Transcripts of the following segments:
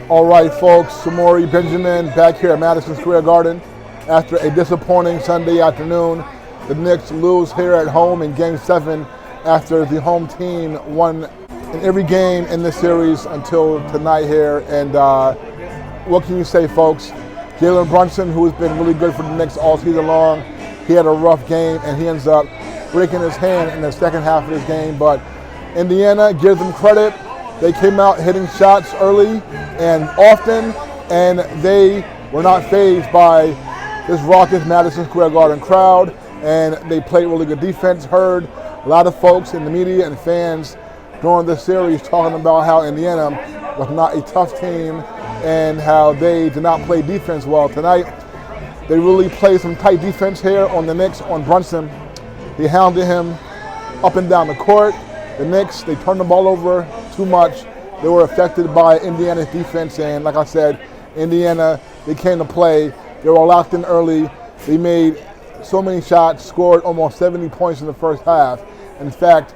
All right, folks, Samori Benjamin back here at Madison Square Garden. After a disappointing Sunday afternoon, the Knicks lose here at home in Game 7 after the home team won in every game in this series until tonight here. And what can you say, folks? Jalen Brunson, who has been really good for the Knicks all season long, he had a rough game and he ends up breaking his hand in the second half of this game. But Indiana gives them credit. They came out hitting shots early and often, and they were not fazed by this raucous Madison Square Garden crowd, and they played really good defense. Heard a lot of folks in the media and fans during this series talking about how Indiana was not a tough team and how they did not play defense well tonight. They really played some tight defense here on the Knicks, on Brunson. They hounded him up and down the court. The Knicks, they turned the ball over too much. They were affected by Indiana's defense, and like I said, Indiana, they came to play. They were locked in early. They made so many shots, scored almost 70 points in the first half. In fact,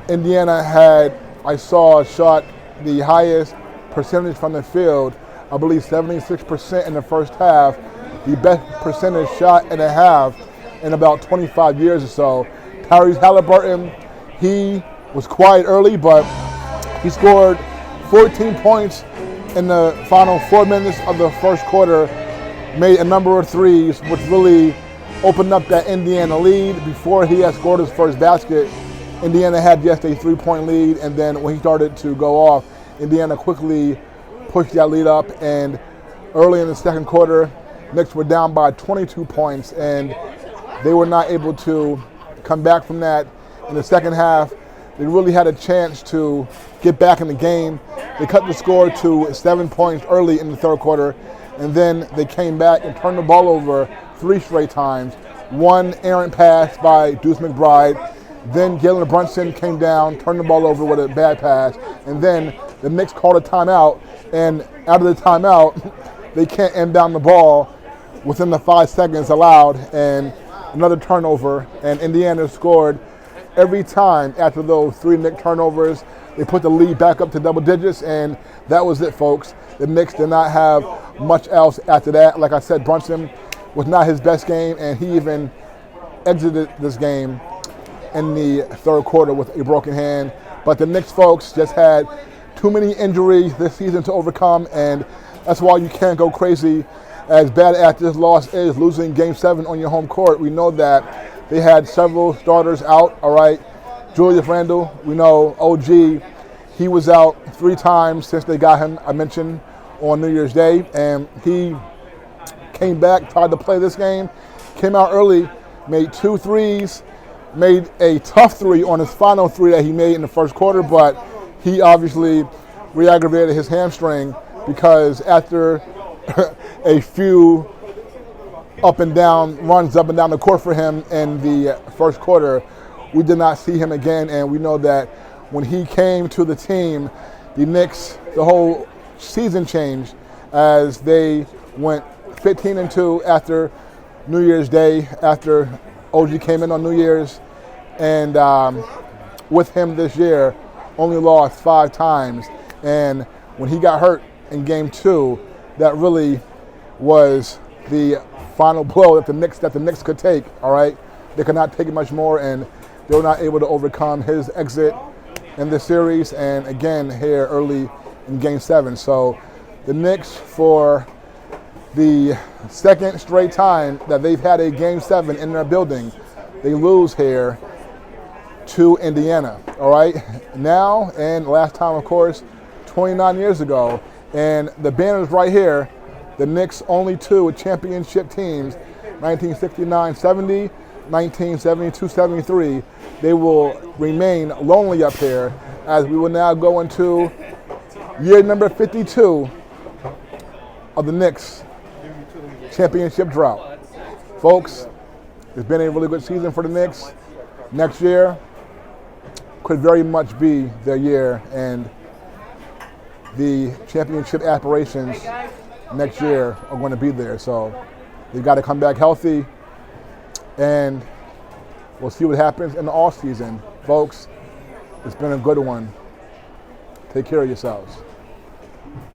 Indiana had, I saw, shot the highest percentage from the field, I believe 76% in the first half, the best percentage shot and a half in about 25 years or so. Tyrese Halliburton, he was quiet early, but he scored 14 points in the final 4 minutes of the first quarter, made a number of threes, which really opened up that Indiana lead. Before he had scored his first basket, Indiana had just a 3-point lead, and then when he started to go off, Indiana quickly pushed that lead up, and early in the second quarter, Knicks were down by 22 points, and they were not able to come back from that. In the second half, they really had a chance to get back in the game. They cut the score to 7 points early in the third quarter, and then they came back and turned the ball over 3 straight times. One errant pass by Deuce McBride. Then Jalen Brunson came down, turned the ball over with a bad pass, and then the Knicks called a timeout, and out of the timeout, they can't inbound the ball within the 5 seconds allowed, and another turnover, and Indiana scored every time after those 3 Knicks turnovers. They put the lead back up to double digits, and that was it, folks. The Knicks did not have much else after that. Like I said, Brunson was not his best game, and he even exited this game in the third quarter with a broken hand. But the Knicks, folks, just had too many injuries this season to overcome, and that's why you can't go crazy. As bad as this loss is, losing Game 7 on your home court, we know that they had several starters out, all right? Julius Randle, we know OG, he was out 3 times since they got him, I mentioned, on New Year's Day, and he came back, tried to play this game, came out early, made 2 threes, made a tough 3 on his final 3 that he made in the first quarter, but he obviously re-aggravated his hamstring because after a few up and down runs up and down the court for him in the first quarter, we did not see him again, and we know that when he came to the team, the Knicks, the whole season changed as they went 15-2 after New Year's Day, after OG came in on New Year's, and with him this year, only lost 5 times. And when he got hurt in Game 2, that really was the final blow that the Knicks could take, all right? They could not take it much more, and they were not able to overcome his exit in the series, and again here early in Game 7. So the Knicks, for the second straight time that they've had a Game 7 in their building, they lose here to Indiana, all right? Now, and last time, of course, 29 years ago, and the banner's right here, the Knicks' only 2 championship teams, 1969-70, 1972-73, they will remain lonely up here as we will now go into year number 52 of the Knicks championship drought. Folks, it's been a really good season for the Knicks. Next year could very much be their year, and the championship aspirations next year are going to be there. So they've got to come back healthy, and we'll see what happens in the off season. Folks, it's been a good one. Take care of yourselves.